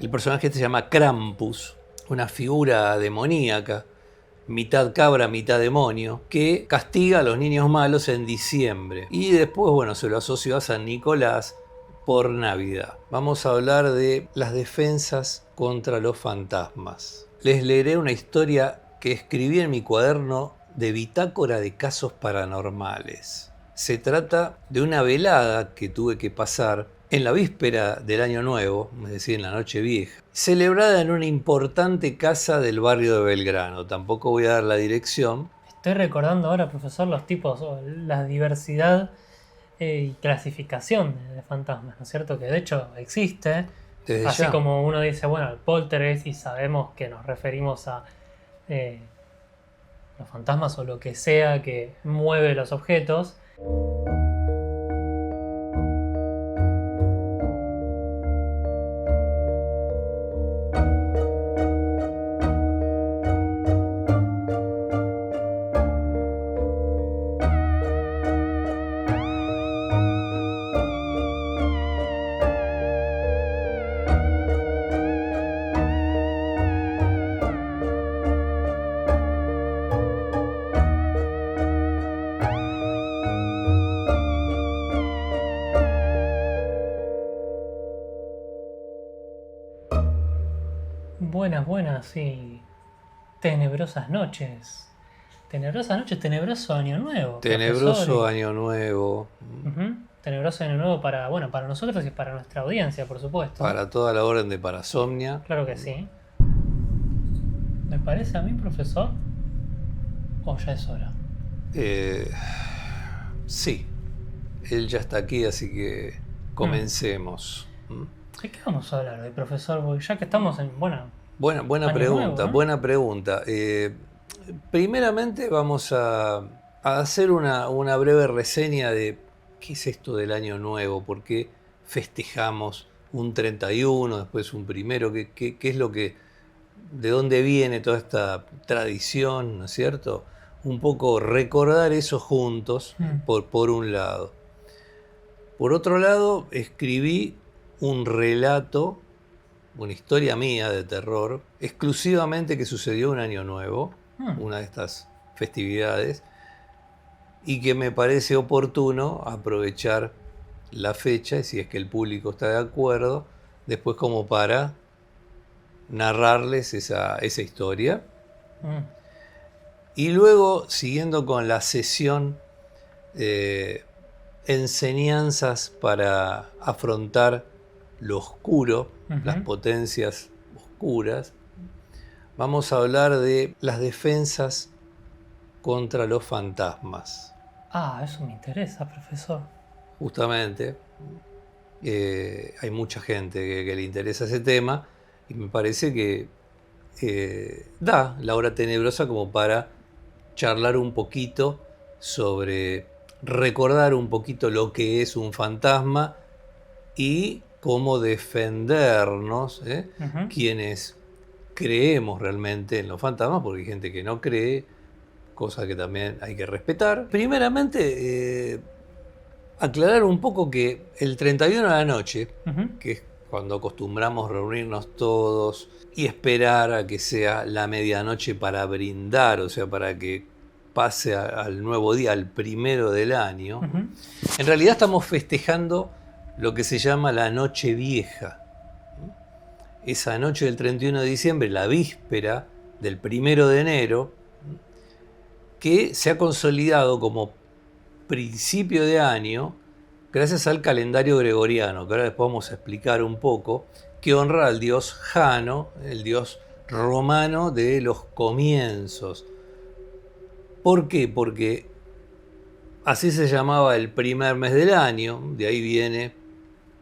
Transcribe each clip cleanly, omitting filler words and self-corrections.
El personaje se llama Krampus, una figura demoníaca, mitad cabra, mitad demonio, que castiga a los niños malos en diciembre. Y después, bueno, se lo asoció a San Nicolás por Navidad. Vamos a hablar de las defensas contra los fantasmas. Les leeré una historia que escribí en mi cuaderno de bitácora de casos paranormales. Se trata de una velada que tuve que pasar en la víspera del Año Nuevo, es decir, en la Noche Vieja, celebrada en una importante casa del barrio de Belgrano. Tampoco voy a dar la dirección. Estoy recordando ahora, profesor, los tipos, o la diversidad y clasificación de fantasmas, ¿no es cierto? Que de hecho existe. Desde Así ya. como uno dice, bueno, el poltergeist, y sabemos que nos referimos a los fantasmas o lo que sea que mueve los objetos. Buenas y tenebrosas noches. Tenebrosas noches, tenebroso año nuevo. Tenebroso profesor. Año Nuevo. Tenebroso año nuevo para nosotros y para nuestra audiencia, por supuesto. Para toda la orden de Parasomnia. Claro que sí. ¿Me parece a mí, profesor? ¿O ya es hora? Sí, él ya está aquí, así que comencemos. ¿De qué vamos a hablar hoy, profesor? Porque ya que estamos en... Buena Buena Año pregunta, nuevo, ¿no? buena pregunta. Primeramente vamos a hacer una breve reseña de qué es esto del Año Nuevo, por qué festejamos un 31, después un primero, qué es lo que, de dónde viene toda esta tradición, ¿no es cierto? Un poco recordar eso juntos, por un lado. Por otro lado, escribí un relato, una historia mía de terror, exclusivamente que sucedió un Año Nuevo, una de estas festividades, y que me parece oportuno aprovechar la fecha, y si es que el público está de acuerdo, después como para narrarles esa historia. Y luego, siguiendo con la sesión enseñanzas para afrontar lo oscuro, las potencias oscuras, vamos a hablar de las defensas contra los fantasmas. Eso me interesa, profesor. Justamente, hay mucha gente que le interesa ese tema y me parece que da la hora tenebrosa como para charlar un poquito sobre, recordar un poquito lo que es un fantasma y cómo defendernos, quienes creemos realmente en los fantasmas, porque hay gente que no cree, cosa que también hay que respetar. Primeramente, aclarar un poco que el 31 de la noche, que es cuando acostumbramos reunirnos todos y esperar a que sea la medianoche para brindar, o sea, para que pase al nuevo día, al primero del año, en realidad estamos festejando lo que se llama la Noche Vieja. Esa noche del 31 de diciembre, la víspera del 1 de enero, que se ha consolidado como principio de año gracias al calendario gregoriano, que ahora después vamos a explicar un poco, que honra al dios Jano, el dios romano de los comienzos. ¿Por qué? Porque así se llamaba el primer mes del año, de ahí viene,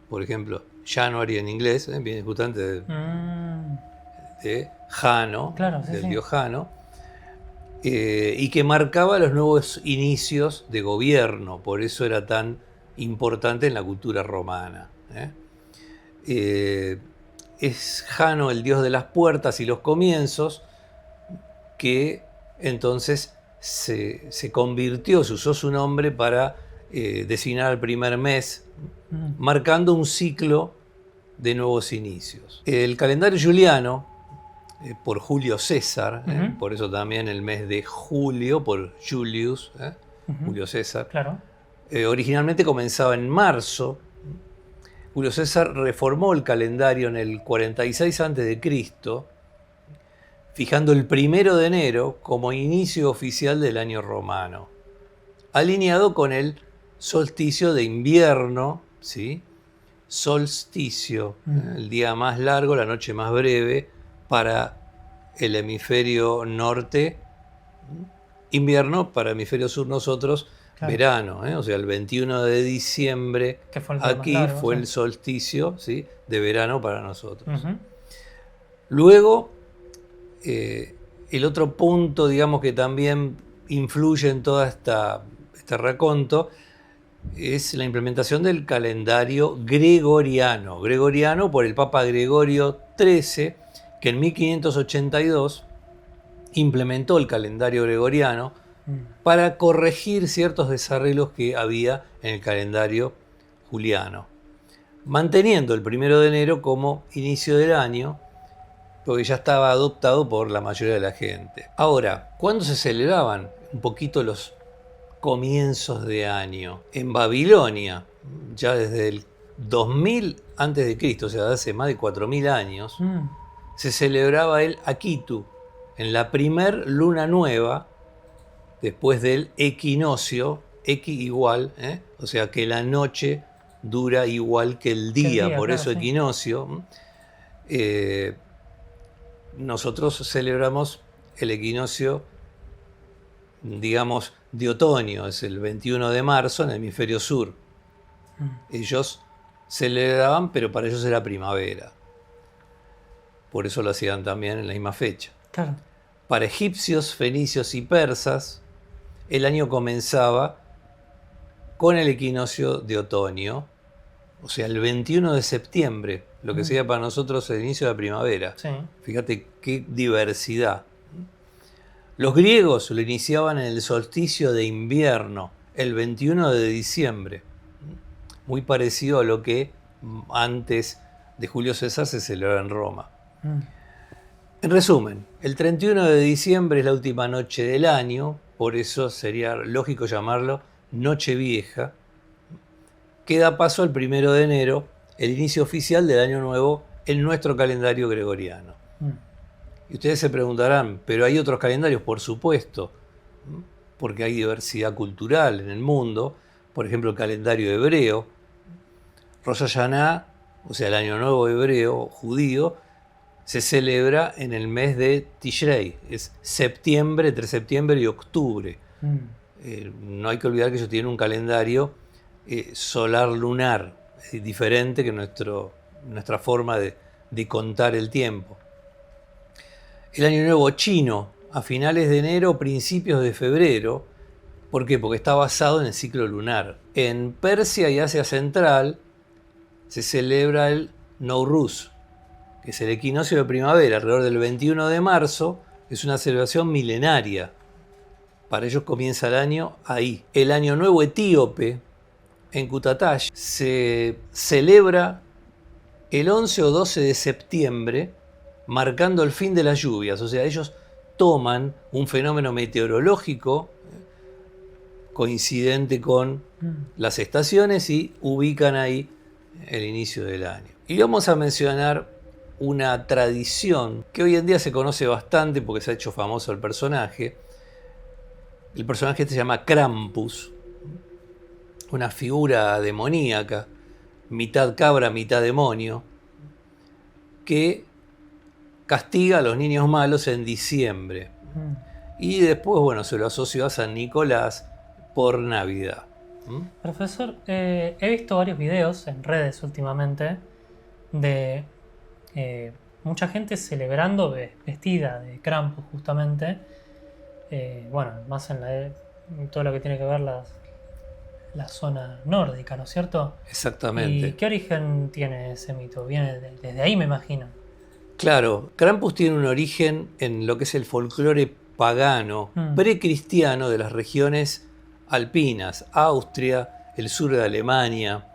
por ejemplo, January en inglés, viene justamente de Jano, Claro, del dios Jano, y que marcaba los nuevos inicios de gobierno, por eso era tan importante en la cultura romana. Es Jano el dios de las puertas y los comienzos, que entonces se convirtió, se usó su nombre para designar el primer mes, marcando un ciclo de nuevos inicios. El calendario juliano, por Julio César, por eso también el mes de julio, por Julius, Julio César, Claro. Originalmente comenzaba en marzo. Julio César reformó el calendario en el 46 a.C., fijando el 1 de enero como inicio oficial del año romano, alineado con el solsticio de invierno, ¿sí? Solsticio, el día más largo, la noche más breve para el hemisferio norte, invierno, para el hemisferio sur nosotros, claro, verano, o sea, el 21 de diciembre fue aquí largo, fue sí, el solsticio, ¿sí?, de verano para nosotros. Uh-huh. Luego, el otro punto, digamos, que también influye en toda este raconto es la implementación del calendario gregoriano. Gregoriano por el Papa Gregorio XIII, que en 1582 implementó el calendario gregoriano para corregir ciertos desarreglos que había en el calendario juliano, manteniendo el 1 de enero como inicio del año, porque ya estaba adoptado por la mayoría de la gente. Ahora, ¿cuándo se celebraban un poquito los comienzos de año? En Babilonia, ya desde el 2000 a.C., o sea, hace más de 4000 años, se celebraba el Akitu, en la primer luna nueva, después del equinoccio, igual, o sea que la noche dura igual que el día, por claro, eso equinoccio. Nosotros celebramos el equinoccio, digamos, de otoño, es el 21 de marzo en el hemisferio sur. Ellos celebraban, pero para ellos era primavera. Por eso lo hacían también en la misma fecha. Claro. Para egipcios, fenicios y persas, el año comenzaba con el equinoccio de otoño, o sea, el 21 de septiembre, lo que sería para nosotros el inicio de la primavera. Sí. Fíjate qué diversidad. Los griegos lo iniciaban en el solsticio de invierno, el 21 de diciembre, muy parecido a lo que antes de Julio César se celebraba en Roma. En resumen, el 31 de diciembre es la última noche del año, por eso sería lógico llamarlo Nochevieja, que da paso al 1 de enero, el inicio oficial del año nuevo en nuestro calendario gregoriano. Y ustedes se preguntarán, ¿pero hay otros calendarios? Por supuesto, porque hay diversidad cultural en el mundo. Por ejemplo, el calendario hebreo, Rosh Hashanah, o sea, el año nuevo hebreo, judío, se celebra en el mes de Tishrei, es septiembre, entre septiembre y octubre. No hay que olvidar que ellos tienen un calendario solar lunar, diferente que nuestra forma de contar el tiempo. El año nuevo chino, a finales de enero, principios de febrero. ¿Por qué? Porque está basado en el ciclo lunar. En Persia y Asia Central se celebra el Nowruz, que es el equinoccio de primavera, alrededor del 21 de marzo. Es una celebración milenaria. Para ellos comienza el año ahí. El año nuevo etíope, en Kutatash, se celebra el 11 o 12 de septiembre, marcando el fin de las lluvias. O sea, ellos toman un fenómeno meteorológico coincidente con las estaciones y ubican ahí el inicio del año. Y vamos a mencionar una tradición que hoy en día se conoce bastante porque se ha hecho famoso el personaje. El personaje se llama Krampus, una figura demoníaca, mitad cabra, mitad demonio, que castiga a los niños malos en diciembre. Y después, bueno, se lo asoció a San Nicolás por Navidad. Profesor, he visto varios videos en redes últimamente de mucha gente celebrando vestida de Krampus justamente. Bueno, más en todo lo que tiene que ver la zona nórdica, ¿no es cierto? Exactamente. ¿Y qué origen tiene ese mito? Viene desde ahí, me imagino. Claro, Krampus tiene un origen en lo que es el folclore pagano, precristiano de las regiones alpinas, Austria, el sur de Alemania,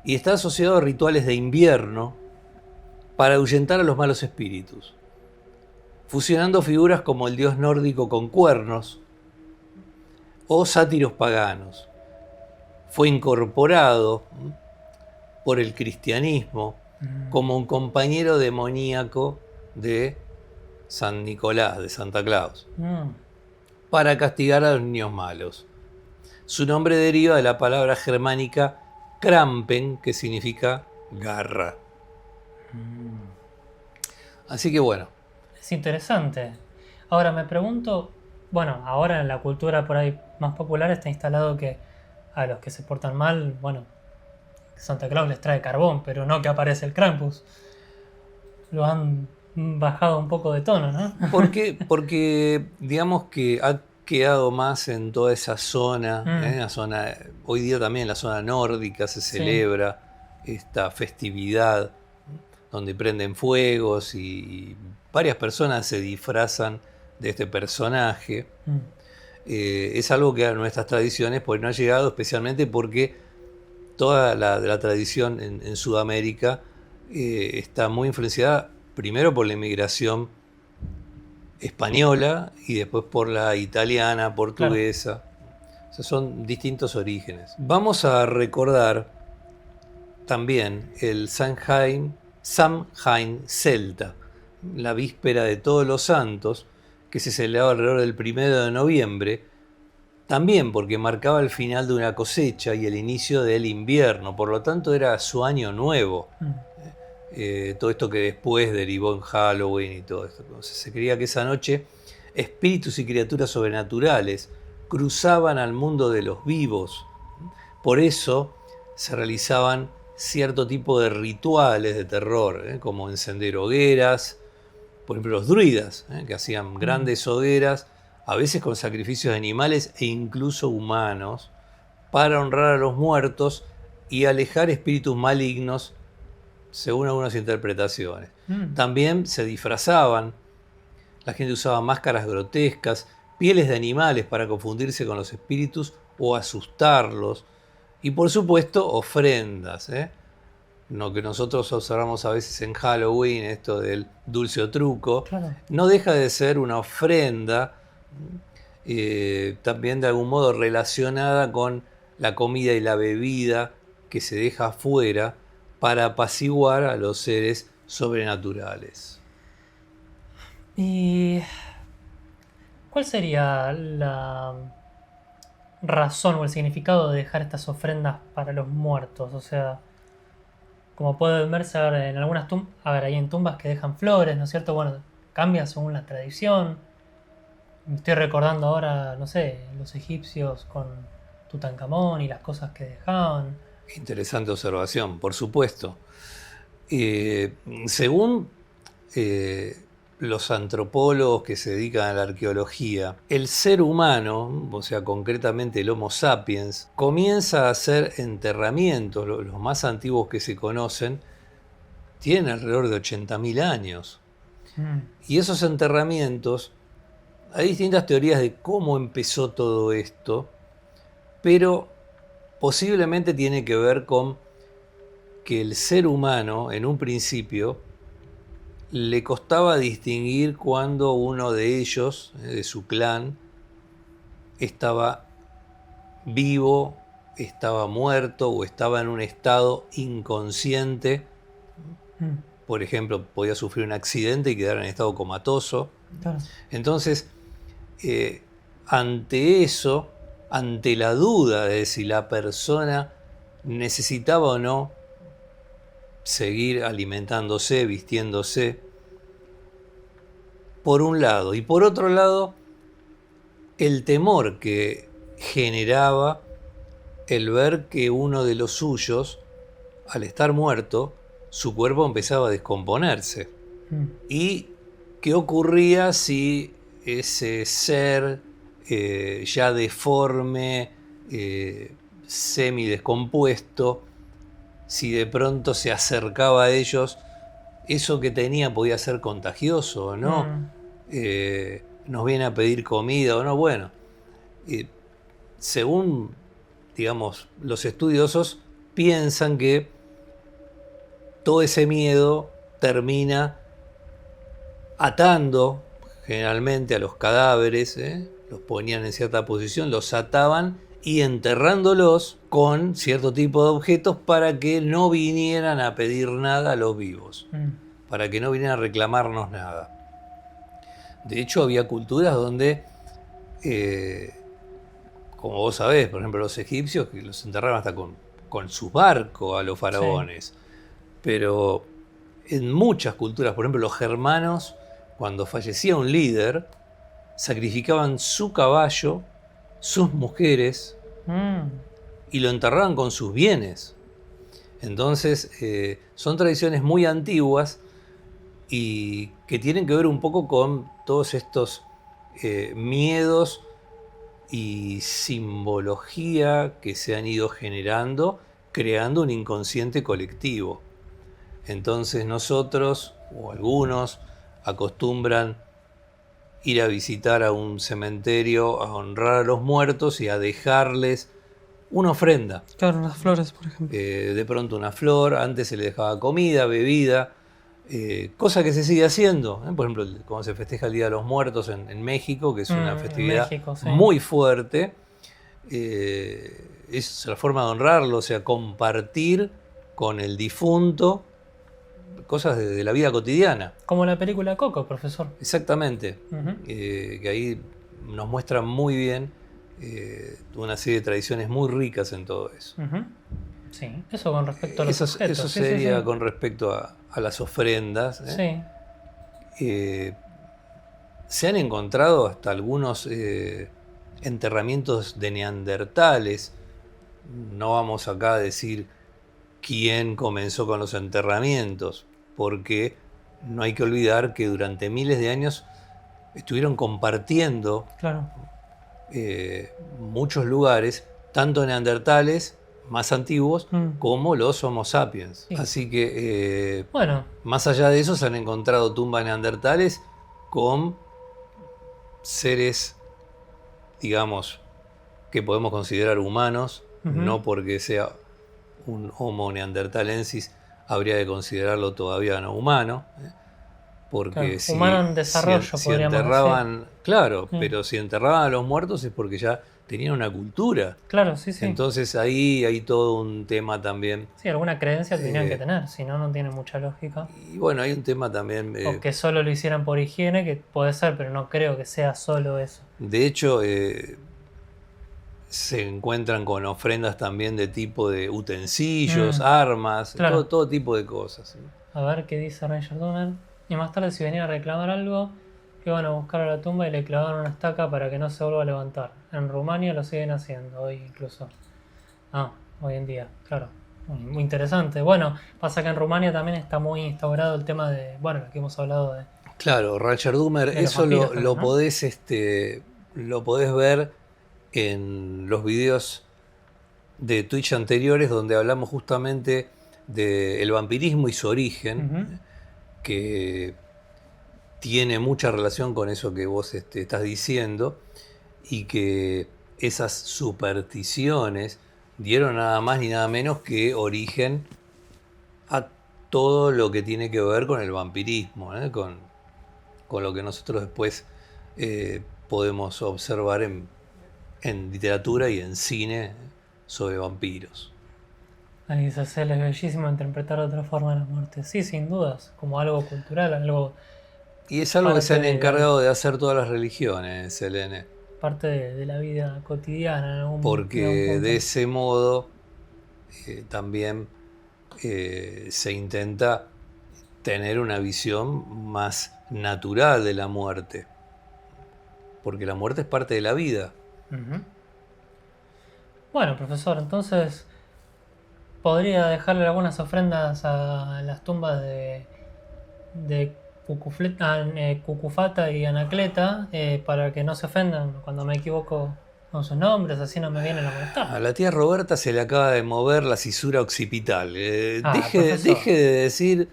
y está asociado a rituales de invierno para ahuyentar a los malos espíritus, fusionando figuras como el dios nórdico con cuernos o sátiros paganos. Fue incorporado por el cristianismo como un compañero demoníaco de San Nicolás, de Santa Claus, para castigar a los niños malos. Su nombre deriva de la palabra germánica Krampen, que significa garra. Así que bueno. Es interesante. Ahora me pregunto, bueno, ahora en la cultura por ahí más popular está instalado que a los que se portan mal, bueno, Santa Claus les trae carbón, pero no que aparece el Krampus. Lo han bajado un poco de tono, ¿no? Porque digamos que ha quedado más en toda esa zona, la zona, hoy día también en la zona nórdica se celebra esta festividad donde prenden fuegos y varias personas se disfrazan de este personaje. Es algo que a nuestras tradiciones pues no ha llegado, especialmente porque toda la tradición en Sudamérica está muy influenciada primero por la inmigración española y después por la italiana, portuguesa. Claro. O sea, son distintos orígenes. Vamos a recordar también el Samhain celta, la víspera de Todos los Santos, que se celebraba alrededor del 1 de noviembre, también porque marcaba el final de una cosecha y el inicio del invierno, por lo tanto era su año nuevo. Todo esto que después derivó en Halloween y todo esto. Entonces, se creía que esa noche espíritus y criaturas sobrenaturales cruzaban al mundo de los vivos. Por eso se realizaban cierto tipo de rituales de terror, como encender hogueras, por ejemplo los druidas, que hacían grandes hogueras, a veces con sacrificios de animales e incluso humanos, para honrar a los muertos y alejar espíritus malignos, según algunas interpretaciones. También se disfrazaban, la gente usaba máscaras grotescas, pieles de animales para confundirse con los espíritus o asustarlos, y por supuesto ofrendas, lo que nosotros observamos a veces en Halloween, esto del dulce o truco, claro, no deja de ser una ofrenda, también de algún modo relacionada con la comida y la bebida que se deja afuera para apaciguar a los seres sobrenaturales. ¿Y cuál sería la razón o el significado de dejar estas ofrendas para los muertos? O sea, como puede verse en algunas tumbas, hay en tumbas que dejan flores, ¿no es cierto? Bueno, cambia según la tradición. Me estoy recordando ahora, no sé, los egipcios con Tutankamón y las cosas que dejaban. Interesante observación, por supuesto. Según los antropólogos que se dedican a la arqueología, el ser humano, o sea, concretamente el Homo sapiens, comienza a hacer enterramientos, los más antiguos que se conocen, tienen alrededor de 80.000 años. Y esos enterramientos, hay distintas teorías de cómo empezó todo esto, pero posiblemente tiene que ver con que el ser humano, en un principio, le costaba distinguir cuando uno de ellos, de su clan, estaba vivo, estaba muerto o estaba en un estado inconsciente. Por ejemplo, podía sufrir un accidente y quedar en estado comatoso. Claro. Entonces, ante eso, ante la duda de si la persona necesitaba o no seguir alimentándose, vistiéndose, por un lado, y por otro lado, el temor que generaba el ver que uno de los suyos, al estar muerto, su cuerpo empezaba a descomponerse. ¿Y qué ocurría si ese ser ya deforme, semidescompuesto, si de pronto se acercaba a ellos, eso que tenía podía ser contagioso o no? Nos viene a pedir comida o no. Bueno, según, digamos, los estudiosos piensan que todo ese miedo termina atando generalmente a los cadáveres, los ponían en cierta posición, los ataban y enterrándolos con cierto tipo de objetos para que no vinieran a pedir nada a los vivos, para que no vinieran a reclamarnos nada. De hecho, había culturas donde, como vos sabés, por ejemplo, los egipcios, que los enterraban hasta con sus barcos a los faraones. Sí. Pero en muchas culturas, por ejemplo, los germanos, cuando fallecía un líder, sacrificaban su caballo, sus mujeres, y lo enterraban con sus bienes. Entonces, son tradiciones muy antiguas y que tienen que ver un poco con todos estos miedos y simbología que se han ido generando, creando un inconsciente colectivo. Entonces nosotros, o algunos, acostumbran ir a visitar a un cementerio, a honrar a los muertos y a dejarles una ofrenda. Claro, unas flores, por ejemplo. De pronto una flor, antes se le dejaba comida, bebida, cosa que se sigue haciendo. Por ejemplo, cuando se festeja el Día de los Muertos en México, que es una festividad México, sí, muy fuerte, es la forma de honrarlo, o sea, compartir con el difunto cosas de la vida cotidiana. Como la película Coco, profesor. Exactamente, que ahí nos muestra muy bien una serie de tradiciones muy ricas en todo eso. Sí, eso con respecto a los objetos. Eso sería sí. Con respecto a las ofrendas. Sí. Se han encontrado hasta algunos enterramientos de neandertales. No vamos acá a decir quién comenzó con los enterramientos, porque no hay que olvidar que durante miles de años estuvieron compartiendo muchos lugares, tanto neandertales más antiguos como los Homo sapiens. Sí. Así que, más allá de eso, se han encontrado tumbas neandertales con seres, digamos, que podemos considerar humanos, no porque sea un Homo neanderthalensis habría de considerarlo todavía no humano, porque claro, humano en desarrollo, si enterraban, decir. Claro, pero si enterraban a los muertos es porque ya tenían una cultura. Claro, sí, sí. Entonces ahí hay todo un tema también. Sí, alguna creencia tenían que tener, si no, no tiene mucha lógica. Y bueno, hay un tema también... o que solo lo hicieran por higiene, que puede ser, pero no creo que sea solo eso. De hecho, se encuentran con ofrendas también de tipo de utensilios, armas, claro. todo tipo de cosas. ¿Sí? A ver qué dice Ranger Donner. Y más tarde, si venía a reclamar algo, iban a buscar a la tumba y le clavaron una estaca para que no se vuelva a levantar. En Rumania lo siguen haciendo, hoy incluso. Hoy en día, claro. Muy interesante. Bueno, pasa que en Rumania también está muy instaurado el tema de, bueno, lo que hemos hablado de... Claro, Ranger Donner, eso vampiros, lo ¿no? lo podés ver en los videos de Twitch anteriores donde hablamos justamente del vampirismo y su origen, que tiene mucha relación con eso que vos estás diciendo, y que esas supersticiones dieron nada más ni nada menos que origen a todo lo que tiene que ver con el vampirismo, con lo que nosotros después podemos observar en literatura y en cine sobre vampiros. Ahí dice, es bellísimo interpretar de otra forma la muerte. Sí, sin dudas, como algo cultural, algo... Y es algo que se han encargado de hacer todas las religiones, Selene. Parte de la vida cotidiana. Porque de ese modo también se intenta tener una visión más natural de la muerte. Porque la muerte es parte de la vida. Bueno, profesor, entonces podría dejarle algunas ofrendas a las tumbas de Cucufata y Anacleta para que no se ofendan cuando me equivoco con sus nombres, así no me vienen a molestar. A la tía Roberta se le acaba de mover la cisura occipital. Deje de decir...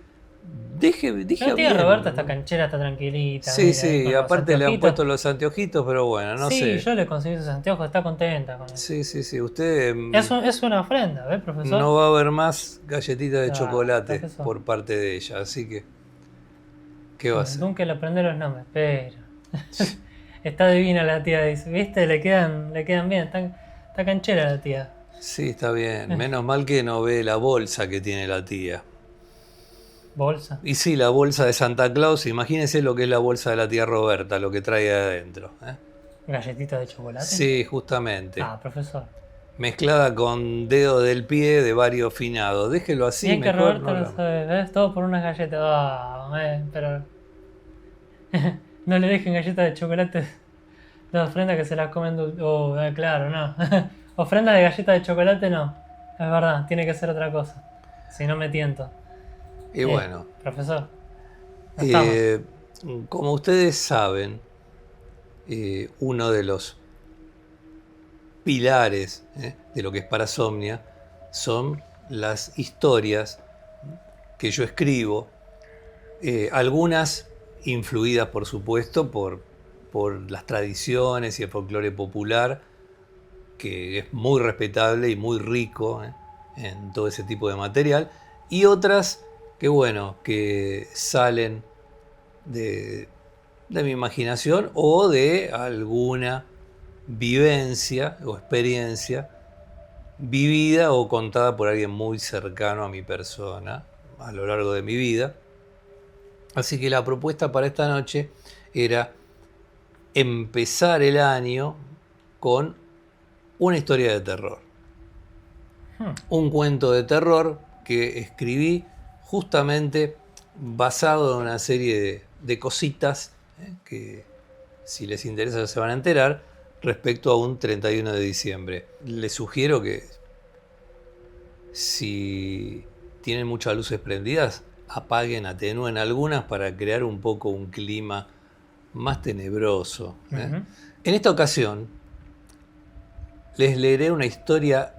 La tía Roberta está canchera, está tranquilita. Sí, sí, aparte le han puesto los anteojitos, pero bueno, no sé. Sí, yo le conseguí sus anteojos, está contenta con eso. Sí, usted... Es una ofrenda, ¿ves, profesor? No va a haber más galletitas de chocolate por parte de ella, así que... ¿Qué va a hacer? Dunkel aprende los nombres, pero... Está divina la tía, dice. ¿Viste? Le quedan bien. Está canchera la tía. Sí, está bien. Menos mal que no ve la bolsa que tiene la tía. Bolsa. Y sí, la bolsa de Santa Claus, imagínense lo que es la bolsa de la tía Roberta, lo que trae adentro. ¿Galletitas de chocolate? Sí, justamente. Ah, profesor. Mezclada con dedo del pie de varios finados. Déjelo así, Bien que mejor Roberto no lo sabe. ¿Ves? Todo por unas galletas. Pero... no le dejen galletas de chocolate de ofrenda que se las comen claro, no. Ofrenda de galletas de chocolate no. Es verdad, tiene que ser otra cosa. Si no me tiento. Y bueno, Profesor. No estamos. como ustedes saben, uno de los pilares de lo que es Parasomnia son las historias que yo escribo, algunas influidas por supuesto por las tradiciones y el folclore popular, que es muy respetable y muy rico en todo ese tipo de material, y otras que bueno, que salen de mi imaginación o de alguna vivencia o experiencia vivida o contada por alguien muy cercano a mi persona a lo largo de mi vida. Así que la propuesta para esta noche era empezar el año con una historia de terror. Un cuento de terror que escribí justamente basado en una serie de cositas que, si les interesa, ya se van a enterar, respecto a un 31 de diciembre. Les sugiero que, si tienen muchas luces prendidas, apaguen, atenúen algunas para crear un poco un clima más tenebroso. En esta ocasión, les leeré una historia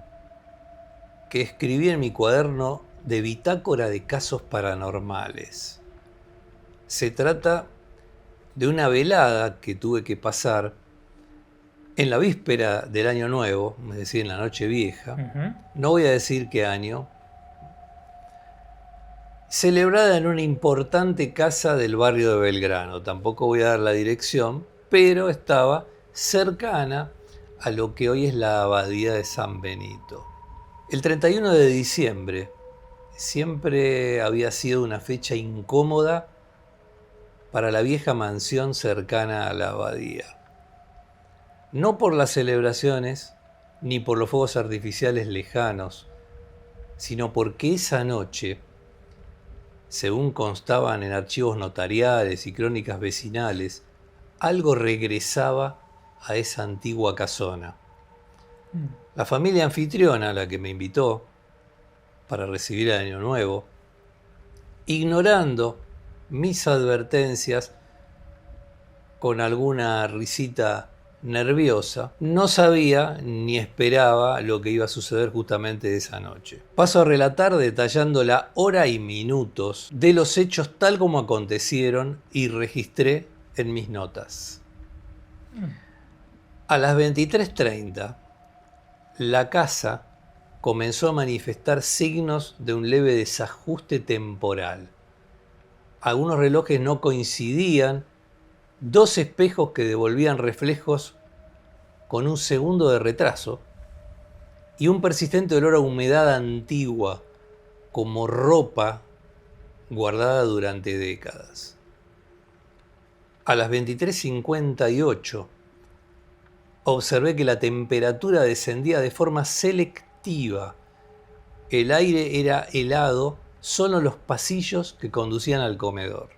que escribí en mi cuaderno de bitácora de casos paranormales. Se trata de una velada que tuve que pasar en la víspera del Año Nuevo, es decir, en la Noche Vieja. No voy a decir qué año. Celebrada en una importante casa del barrio de Belgrano. Tampoco voy a dar la dirección, pero estaba cercana a lo que hoy es la abadía de San Benito. El 31 de diciembre siempre había sido una fecha incómoda para la vieja mansión cercana a la abadía. No por las celebraciones ni por los fuegos artificiales lejanos, sino porque esa noche, según constaban en archivos notariales y crónicas vecinales, algo regresaba a esa antigua casona. La familia anfitriona, la que me invitó para recibir el Año Nuevo, ignorando mis advertencias con alguna risita nerviosa, no sabía ni esperaba lo que iba a suceder justamente esa noche. Paso a relatar detallando la hora y minutos de los hechos tal como acontecieron y registré en mis notas. A las 23:30, la casa comenzó a manifestar signos de un leve desajuste temporal. Algunos relojes no coincidían, 2 espejos que devolvían reflejos con un segundo de retraso y un persistente olor a humedad antigua, como ropa guardada durante décadas. A las 23:58 observé que la temperatura descendía de forma selectiva. El aire era helado solo en los pasillos que conducían al comedor.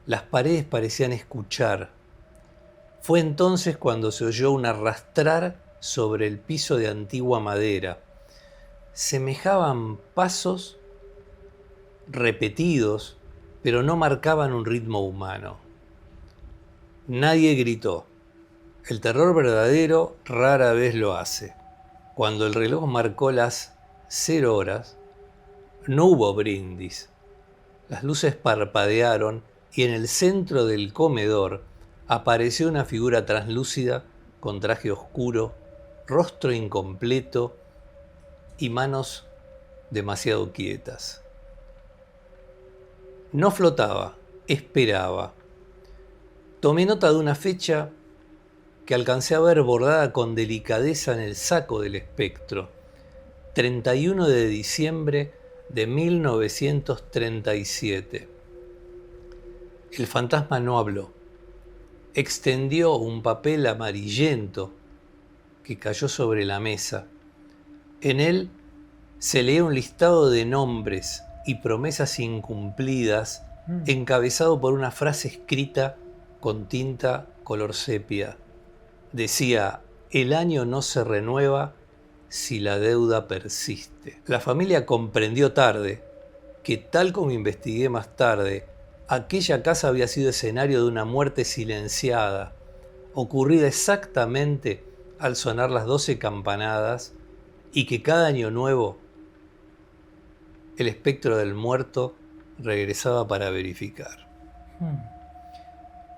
Las paredes parecían escuchar. Fue entonces cuando se oyó un arrastrar sobre el piso de antigua madera. Semejaban pasos repetidos, pero no marcaban un ritmo humano. Nadie gritó. El terror verdadero rara vez lo hace. Cuando el reloj marcó las 0 horas, no hubo brindis. Las luces parpadearon y en el centro del comedor apareció una figura translúcida con traje oscuro, rostro incompleto y manos demasiado quietas. No flotaba, esperaba. Tomé nota de una fecha que alcancé a ver bordada con delicadeza en el saco del espectro. 31 de diciembre de 1937. El fantasma no habló. Extendió un papel amarillento que cayó sobre la mesa. En él se leía un listado de nombres y promesas incumplidas, encabezado por una frase escrita con tinta color sepia. Decía: el año no se renueva si la deuda persiste. La familia comprendió tarde que, tal como investigué más tarde, aquella casa había sido escenario de una muerte silenciada, ocurrida exactamente al sonar las 12 campanadas, y que cada año nuevo el espectro del muerto regresaba para verificar.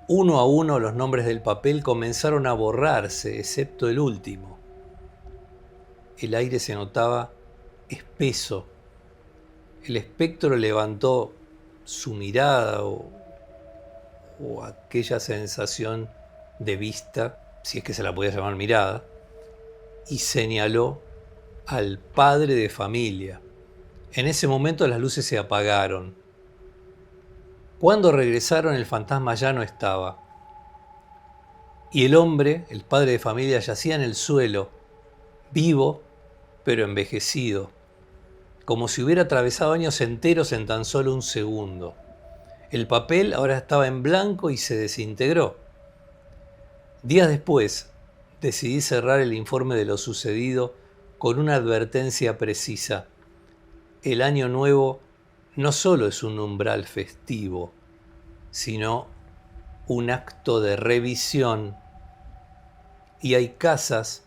Uno a uno los nombres del papel comenzaron a borrarse, excepto el último. El aire se notaba espeso. El espectro levantó su mirada o aquella sensación de vista, si es que se la podía llamar mirada, y señaló al padre de familia. En ese momento las luces se apagaron. Cuando regresaron, el fantasma ya no estaba. Y el hombre, el padre de familia, yacía en el suelo, vivo pero envejecido, como si hubiera atravesado años enteros en tan solo un segundo. El papel ahora estaba en blanco y se desintegró. Días después, decidí cerrar el informe de lo sucedido con una advertencia precisa. El año nuevo no solo es un umbral festivo, sino un acto de revisión. Y hay casas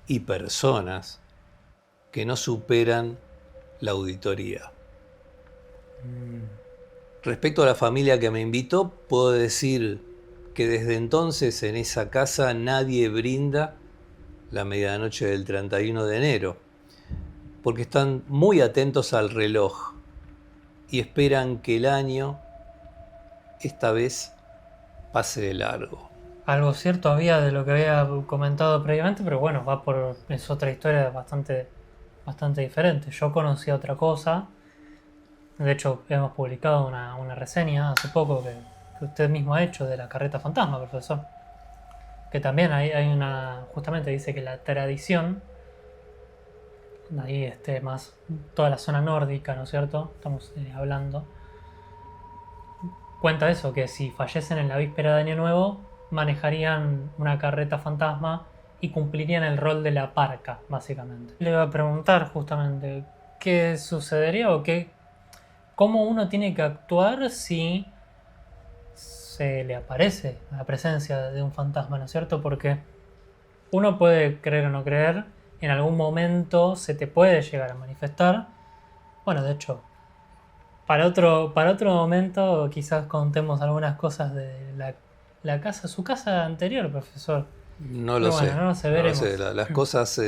y personas que no superan la auditoría. Respecto a la familia que me invitó, puedo decir que desde entonces en esa casa nadie brinda la medianoche del 31 de enero, porque están muy atentos al reloj y esperan que el año, esta vez, pase de largo. Algo cierto había de lo que había comentado previamente, pero bueno, es otra historia bastante diferente. Yo conocía otra cosa. De hecho, hemos publicado una reseña hace poco que usted mismo ha hecho de la carreta fantasma, profesor. Que también hay justamente dice que la tradición, ahí más toda la zona nórdica, ¿no es cierto? Estamos hablando. Cuenta eso, que si fallecen en la víspera de Año Nuevo, manejarían una carreta fantasma y cumplirían el rol de la parca, básicamente. Le iba a preguntar justamente qué sucedería o cómo uno tiene que actuar si se le aparece la presencia de un fantasma, ¿no es cierto? Porque uno puede creer o no creer, en algún momento se te puede llegar a manifestar. Bueno, de hecho, para otro momento quizás contemos algunas cosas de la casa, su casa anterior, profesor. No lo sé, no lo sé, veremos. Las cosas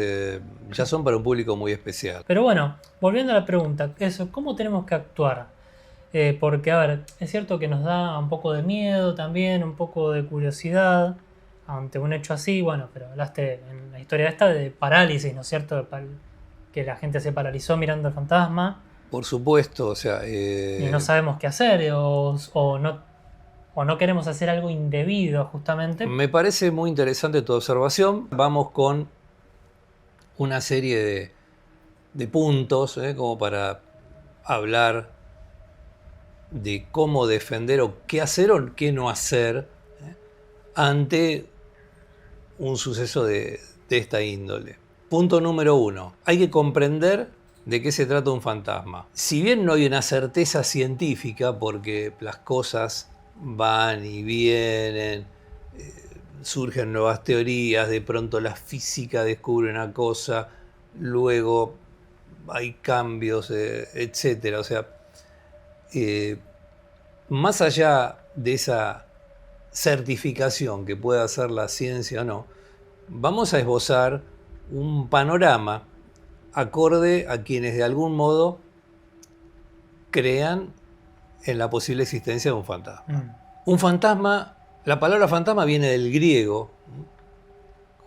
ya son para un público muy especial. Pero bueno, volviendo a la pregunta, ¿cómo tenemos que actuar? Porque, a ver, es cierto que nos da un poco de miedo también, un poco de curiosidad ante un hecho así, bueno, pero hablaste en la historia esta de parálisis, ¿no es cierto? Que la gente se paralizó mirando al fantasma. Por supuesto, o sea... Y no sabemos qué hacer, o no queremos hacer algo indebido, justamente. Me parece muy interesante tu observación. Vamos con una serie de puntos, como para hablar de cómo defender o qué hacer o qué no hacer ante un suceso de esta índole. Punto número 1. Hay que comprender de qué se trata un fantasma. Si bien no hay una certeza científica, porque las cosas van y vienen, surgen nuevas teorías, de pronto la física descubre una cosa, luego hay cambios, etc. O sea, más allá de esa certificación que pueda hacer la ciencia o no, vamos a esbozar un panorama acorde a quienes de algún modo crean en la posible existencia de un fantasma. Mm. Un fantasma, la palabra fantasma viene del griego,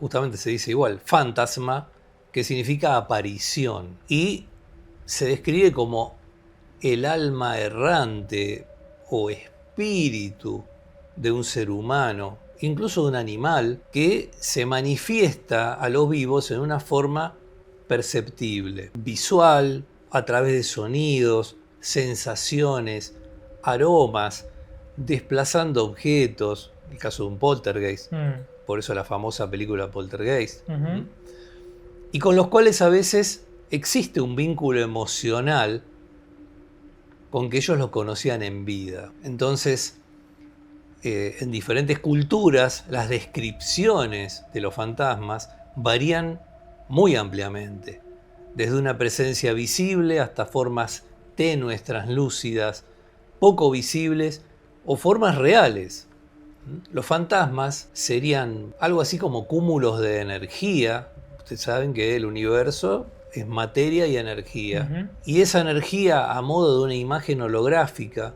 justamente se dice igual, fantasma, que significa aparición, y se describe como el alma errante o espíritu de un ser humano, incluso de un animal, que se manifiesta a los vivos en una forma perceptible, visual, a través de sonidos, sensaciones, aromas, desplazando objetos, el caso de un poltergeist, por eso la famosa película Poltergeist, Ujú. y con los cuales a veces existe un vínculo emocional con que ellos los conocían en vida. Entonces, en diferentes culturas, las descripciones de los fantasmas varían muy ampliamente, desde una presencia visible hasta formas tenues, translúcidas, poco visibles o formas reales. Los fantasmas serían algo así como cúmulos de energía. Ustedes saben que el universo es materia y energía. Ujú. Y esa energía a modo de una imagen holográfica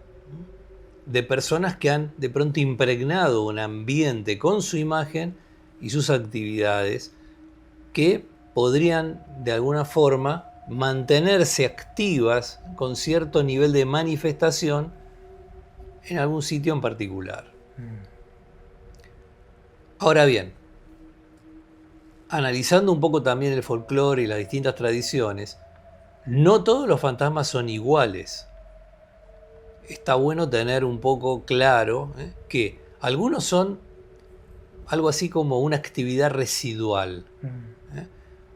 de personas que han de pronto impregnado un ambiente con su imagen y sus actividades que podrían de alguna forma mantenerse activas con cierto nivel de manifestación en algún sitio en particular. Ahora bien, analizando un poco también el folclore y las distintas tradiciones, no todos los fantasmas son iguales. Está bueno tener un poco claro que algunos son algo así como una actividad residual.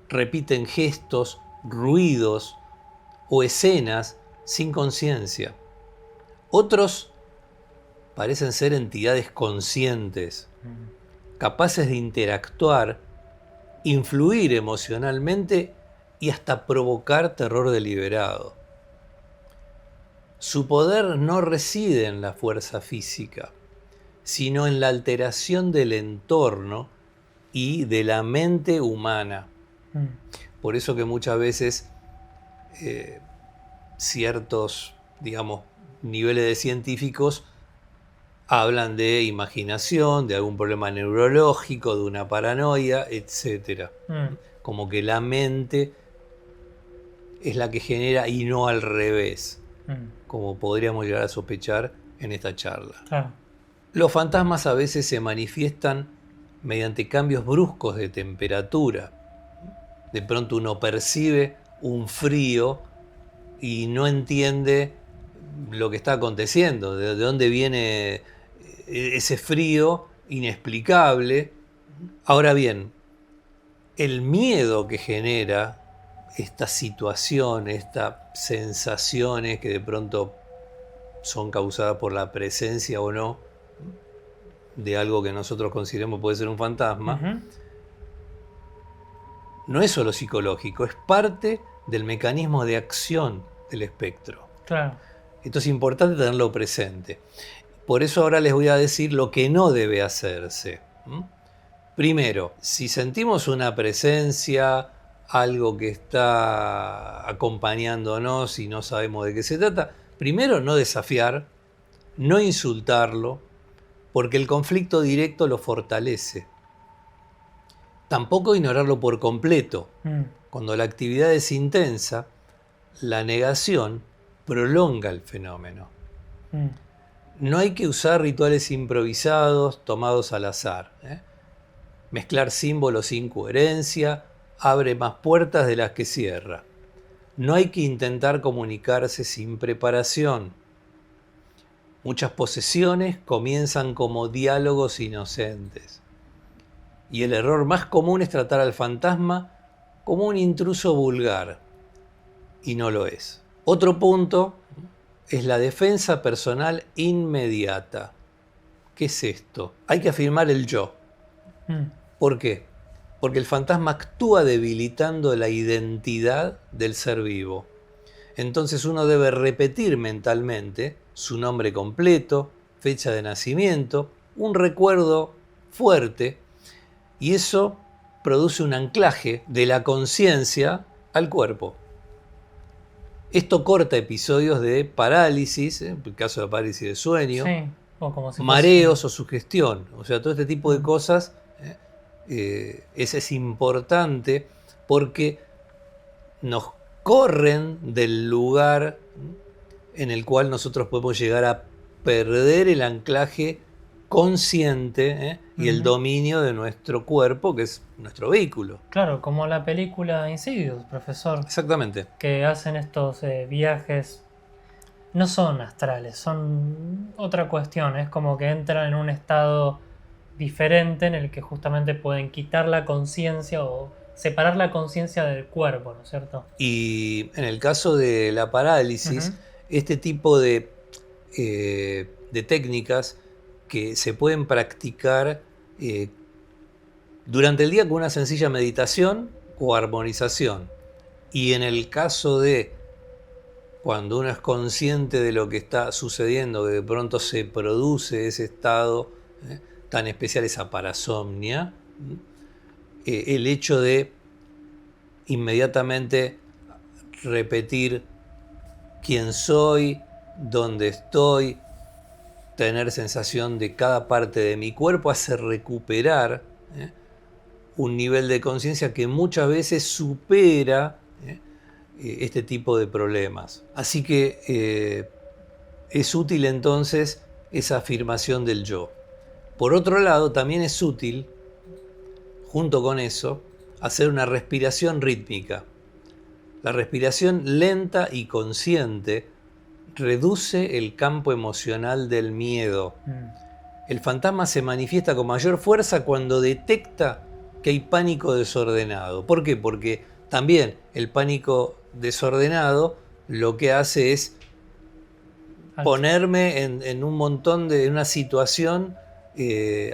Repiten gestos, ruidos o escenas sin conciencia. Otros parecen ser entidades conscientes, capaces de interactuar, influir emocionalmente y hasta provocar terror deliberado. Su poder no reside en la fuerza física, sino en la alteración del entorno y de la mente humana. Por eso que muchas veces ciertos, digamos, niveles de científicos hablan de imaginación, de algún problema neurológico, de una paranoia, etc. Como que la mente es la que genera y no al revés, como podríamos llegar a sospechar en esta charla. Claro. Los fantasmas a veces se manifiestan mediante cambios bruscos de temperatura. De pronto uno percibe un frío y no entiende lo que está aconteciendo, de dónde viene ese frío inexplicable. Ahora bien, el miedo que genera esta situación, estas sensaciones que de pronto son causadas por la presencia o no de algo que nosotros consideremos puede ser un fantasma, no es solo psicológico, es parte del mecanismo de acción del espectro. Claro. Esto es importante tenerlo presente. Por eso ahora les voy a decir lo que no debe hacerse. Primero, si sentimos una presencia, algo que está acompañándonos y no sabemos de qué se trata, primero no desafiar, no insultarlo, porque el conflicto directo lo fortalece. Tampoco ignorarlo por completo. Cuando la actividad es intensa, la negación prolonga el fenómeno. No hay que usar rituales improvisados tomados al azar. Mezclar símbolos sin coherencia abre más puertas de las que cierra. No hay que intentar comunicarse sin preparación. Muchas posesiones comienzan como diálogos inocentes. Y el error más común es tratar al fantasma como un intruso vulgar. Y no lo es. Otro punto es la defensa personal inmediata. ¿Qué es esto? Hay que afirmar el yo. ¿Por qué? Porque el fantasma actúa debilitando la identidad del ser vivo. Entonces uno debe repetir mentalmente su nombre completo, fecha de nacimiento, un recuerdo fuerte, y eso produce un anclaje de la conciencia al cuerpo. Esto corta episodios de parálisis, en el caso de parálisis de sueño, Sí, o como si mareos o sugestión. O sea, todo este tipo de Mm. cosas es importante porque nos corren del lugar en el cual nosotros podemos llegar a perder el anclaje consciente y el Ujú. dominio de nuestro cuerpo, que es nuestro vehículo. Claro, como la película Insidious, profesor, Exactamente. que hacen estos viajes, no son astrales, son otra cuestión, es como que entran en un estado diferente en el que justamente pueden quitar la conciencia o separar la conciencia del cuerpo, ¿no es cierto? Y en el caso de la parálisis, Ujú. este tipo de técnicas que se pueden practicar durante el día con una sencilla meditación o armonización. Y en el caso de cuando uno es consciente de lo que está sucediendo, que de pronto se produce ese estado tan especial, esa parasomnia, el hecho de inmediatamente repetir quién soy, dónde estoy, tener sensación de cada parte de mi cuerpo, hace recuperar un nivel de conciencia que muchas veces supera este tipo de problemas. Así que es útil entonces esa afirmación del yo. Por otro lado, también es útil, junto con eso, hacer una respiración rítmica. La respiración lenta y consciente reduce el campo emocional del miedo. El fantasma se manifiesta con mayor fuerza cuando detecta que hay pánico desordenado. ¿Por qué? Porque también el pánico desordenado lo que hace es ponerme en un montón de en una situación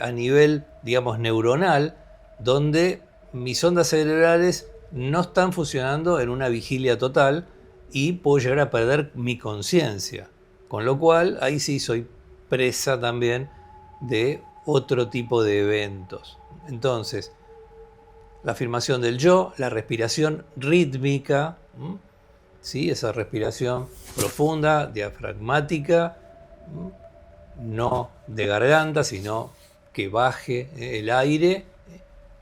a nivel, digamos, neuronal, donde mis ondas cerebrales no están funcionando en una vigilia total y puedo llegar a perder mi conciencia. Con lo cual, ahí sí soy presa también de otro tipo de eventos. Entonces, la afirmación del yo, la respiración rítmica, ¿sí? Esa respiración profunda, diafragmática, no de garganta, sino que baje el aire,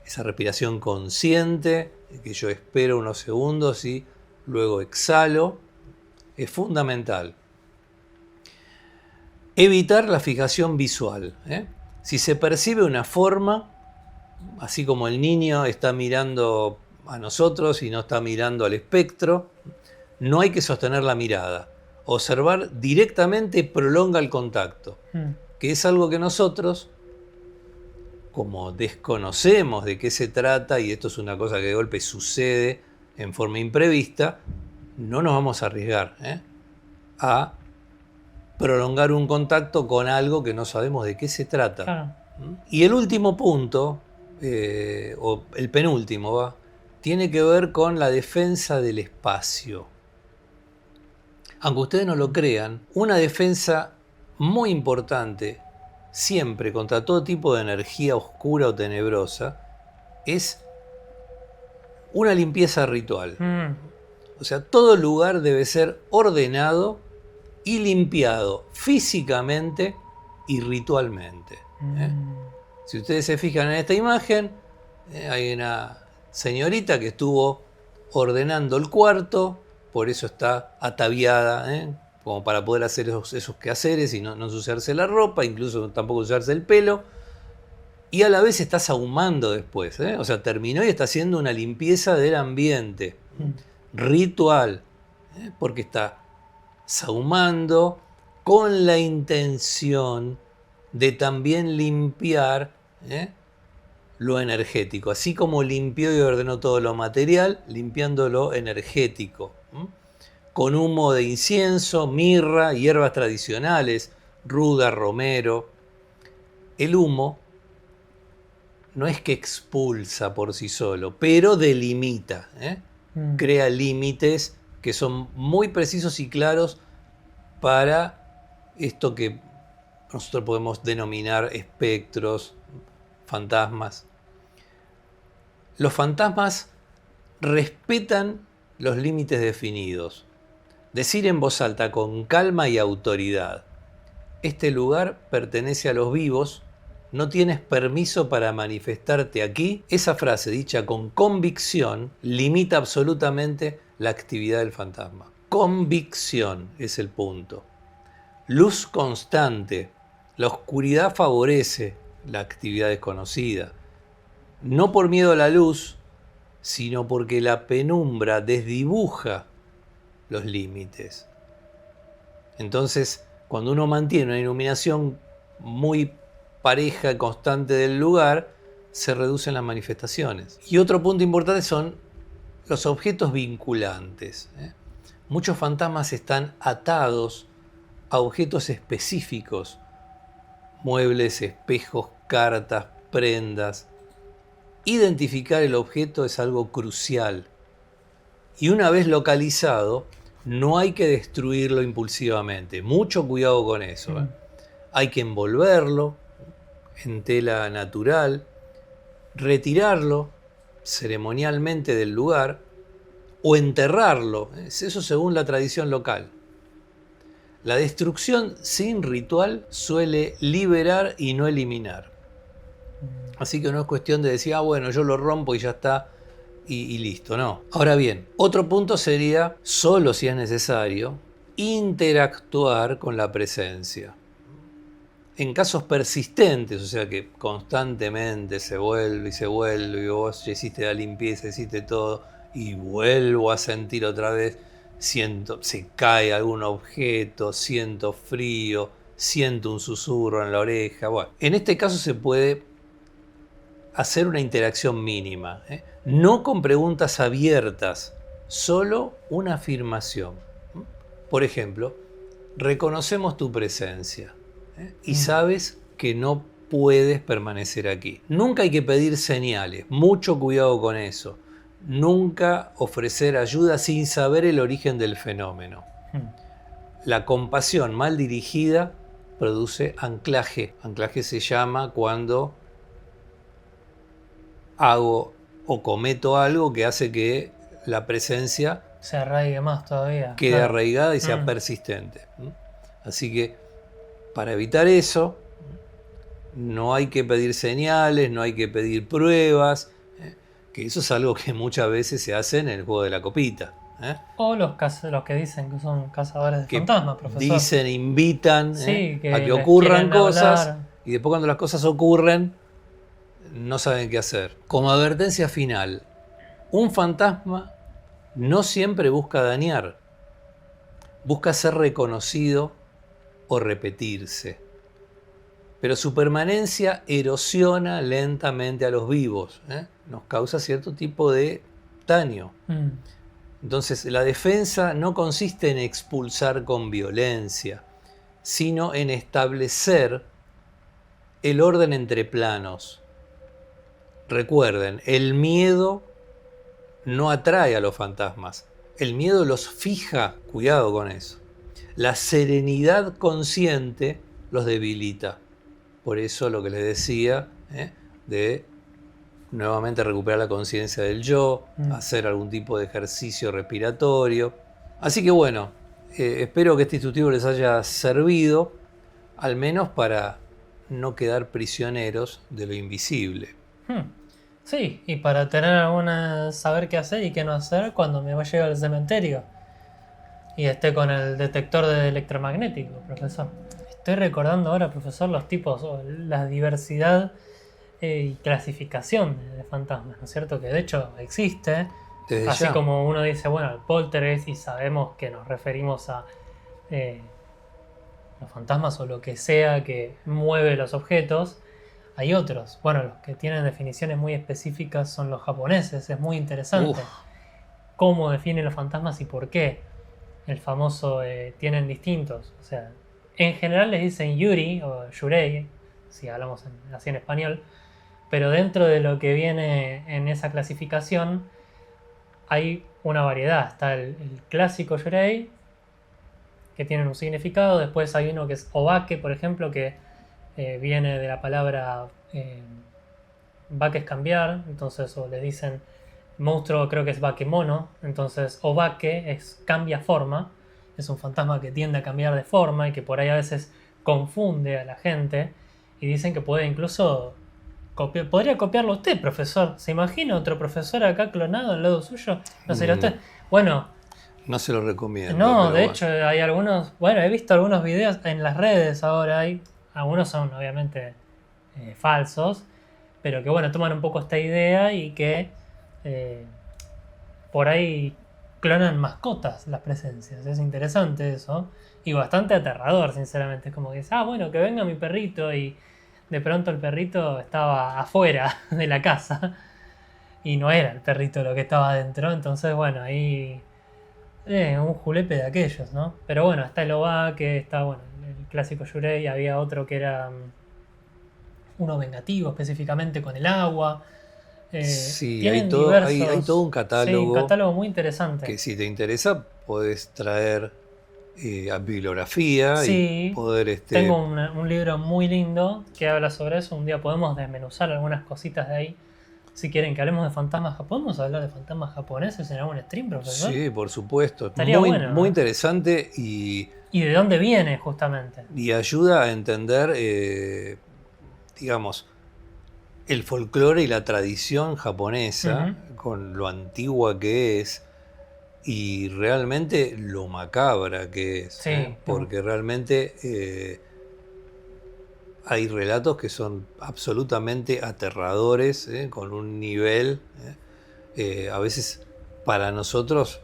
esa respiración consciente, que yo espero unos segundos y luego exhalo, es fundamental. Evitar la fijación visual. Si se percibe una forma, así como el niño está mirando a nosotros y no está mirando al espectro, no hay que sostener la mirada. Observar directamente prolonga el contacto, que es algo que nosotros, como desconocemos de qué se trata, y esto es una cosa que de golpe sucede en forma imprevista, no nos vamos a arriesgar a prolongar un contacto con algo que no sabemos de qué se trata. Claro. Y el último punto, o el penúltimo, tiene que ver con la defensa del espacio. Aunque ustedes no lo crean, una defensa muy importante siempre contra todo tipo de energía oscura o tenebrosa es una limpieza ritual. O sea, todo lugar debe ser ordenado y limpiado físicamente y ritualmente. Si ustedes se fijan en esta imagen, hay una señorita que estuvo ordenando el cuarto, por eso está ataviada, como para poder hacer esos quehaceres y no ensuciarse la ropa, incluso tampoco ensuciarse el pelo, y a la vez está sahumando después, o sea, terminó y está haciendo una limpieza del ambiente, ritual, porque está sahumando con la intención de también limpiar lo energético, así como limpió y ordenó todo lo material, limpiando lo energético, con humo de incienso, mirra, hierbas tradicionales, ruda, romero. El humo no es que expulsa por sí solo, pero delimita, crea límites que son muy precisos y claros para esto que nosotros podemos denominar espectros, fantasmas. Los fantasmas respetan los límites definidos. Decir en voz alta con calma y autoridad: este lugar pertenece a los vivos, no tienes permiso para manifestarte aquí. Esa frase dicha con convicción limita absolutamente la actividad del fantasma. Convicción es el punto. Luz constante. La oscuridad favorece la actividad desconocida. No por miedo a la luz, sino porque la penumbra desdibuja los límites. Entonces, cuando uno mantiene una iluminación muy pareja y constante del lugar, se reducen las manifestaciones. Y otro punto importante son los objetos vinculantes. Muchos fantasmas están atados a objetos específicos: muebles, espejos, cartas, prendas. Identificar el objeto es algo crucial. Y una vez localizado, no hay que destruirlo impulsivamente. Mucho cuidado con eso. Hay que envolverlo en tela natural, retirarlo ceremonialmente del lugar o enterrarlo. Eso según la tradición local. La destrucción sin ritual suele liberar y no eliminar. Así que no es cuestión de decir, bueno, yo lo rompo y ya está, y listo, no. Ahora bien, otro punto sería, solo si es necesario, interactuar con la presencia. En casos persistentes, o sea que constantemente se vuelve, y vos ya hiciste la limpieza, hiciste todo, y vuelvo a sentir otra vez, siento, se cae algún objeto, siento frío, siento un susurro en la oreja. Bueno, en este caso se puede hacer una interacción mínima, no con preguntas abiertas, solo una afirmación. Por ejemplo, reconocemos tu presencia y sabes que no puedes permanecer aquí. Nunca hay que pedir señales, mucho cuidado con eso. Nunca ofrecer ayuda sin saber el origen del fenómeno. La compasión mal dirigida produce anclaje. Anclaje se llama cuando hago o cometo algo que hace que la presencia se arraigue más todavía. Quede arraigada y sea persistente. Así que para evitar eso, no hay que pedir señales, no hay que pedir pruebas, que eso es algo que muchas veces se hace en el juego de la copita. O los que dicen que son cazadores de fantasmas, profesor. Dicen, invitan sí, a que ocurran cosas, hablar. Y después cuando las cosas ocurren, no saben qué hacer. Como advertencia final, un fantasma no siempre busca dañar, busca ser reconocido o repetirse. Pero su permanencia erosiona lentamente a los vivos, nos causa cierto tipo de daño. Entonces, la defensa no consiste en expulsar con violencia, sino en establecer el orden entre planos. Recuerden, el miedo no atrae a los fantasmas, el miedo los fija, cuidado con eso. La serenidad consciente los debilita. Por eso lo que les decía, de nuevamente recuperar la conciencia del yo, hacer algún tipo de ejercicio respiratorio. Así que bueno, espero que este instructivo les haya servido, al menos para no quedar prisioneros de lo invisible. Sí, y para saber qué hacer y qué no hacer cuando me vaya al cementerio y esté con el detector de electromagnético, profesor. Estoy recordando ahora, profesor, los tipos, la diversidad y clasificación de fantasmas, ¿no es cierto? Que de hecho existe. Desde así ya. como uno dice, bueno, el poltergeist, y sabemos que nos referimos a los fantasmas o lo que sea que mueve los objetos. Hay otros, bueno, los que tienen definiciones muy específicas son los japoneses. Es muy interesante cómo definen los fantasmas y por qué. El famoso tienen distintos, o sea, en general les dicen Yuri o Yurei, si hablamos así en español, pero dentro de lo que viene en esa clasificación hay una variedad. Está el clásico Yurei, que tienen un significado. Después hay uno que es Obake, por ejemplo, que viene de la palabra Bake es cambiar, entonces o les dicen monstruo, creo que es Bakemono, entonces Obake es cambia forma. es un fantasma que tiende a cambiar de forma y que por ahí a veces confunde a la gente. Y dicen que puede incluso podría copiarlo usted, profesor. ¿Se imagina otro profesor acá clonado al lado suyo? ¿No sería usted? Bueno, No se lo recomiendo. no, pero de bueno. hecho hay algunos, bueno, he visto algunos videos en las redes ahora, algunos son obviamente falsos, pero que bueno, toman un poco esta idea y que por ahí clonan mascotas las presencias. Es interesante eso y bastante aterrador, sinceramente. Es como que dices, bueno, que venga mi perrito y de pronto el perrito estaba afuera de la casa y no era el perrito lo que estaba adentro. Entonces, bueno, ahí un julepe de aquellos, ¿no? Pero bueno, está el Obake, está, bueno, el clásico Yurei, había otro que era uno vengativo específicamente con el agua. Sí, Tienen hay diversos, todo un sí, catálogo catálogo muy interesante. que si te interesa podés traer a bibliografía y Sí, poder tengo un libro muy lindo que habla sobre eso. Un día podemos desmenuzar algunas cositas de ahí. Si quieren que hablemos de fantasmas, ¿podemos hablar de fantasmas japoneses en algún stream, profesor? Sí, por supuesto. Estaría Muy, bueno, muy ¿eh? interesante y ¿Y de dónde viene justamente? ayuda a entender, digamos, el folclore y la tradición japonesa, con lo antigua que es y realmente lo macabra que es. Sí. Porque realmente hay relatos que son absolutamente aterradores, con un nivel, a veces para nosotros,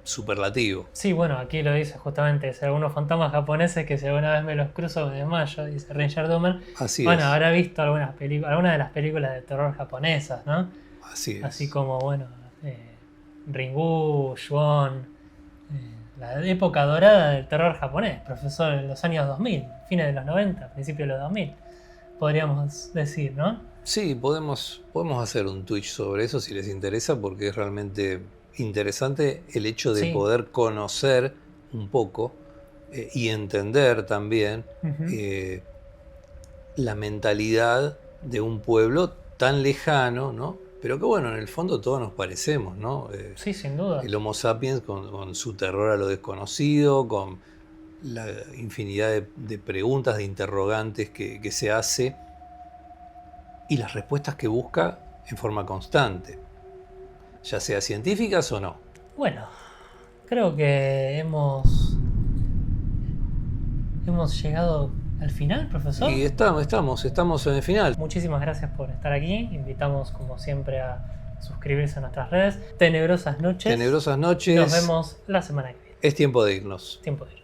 superlativo. Sí, bueno, aquí lo dice justamente, si algunos fantasmas japoneses que si alguna vez me los cruzo me desmayo, dice Ranger Doomer. Así Bueno, es. habrá visto algunas de las películas de terror japonesas, ¿no? Así es. Así como, bueno, Ringu, Shuon, la época dorada del terror japonés, profesor, en los años 2000, fines de los 90, principios de los 2000, podríamos decir, ¿no? Sí, podemos hacer un Twitch sobre eso si les interesa, porque es realmente interesante el hecho de Sí. poder conocer un poco y entender también la mentalidad de un pueblo tan lejano, ¿no? Pero que bueno, en el fondo todos nos parecemos, ¿no? Sí, sin duda. El Homo sapiens con su terror a lo desconocido, con la infinidad de preguntas, de interrogantes que se hace y las respuestas que busca en forma constante, ya sea científicas o no. Bueno, creo que hemos llegado al final, profesor. Y estamos en el final. Muchísimas gracias por estar aquí. Invitamos, como siempre, a suscribirse a nuestras redes. Tenebrosas noches. Tenebrosas noches. Nos vemos la semana que viene. Es tiempo de irnos. Tiempo de irnos.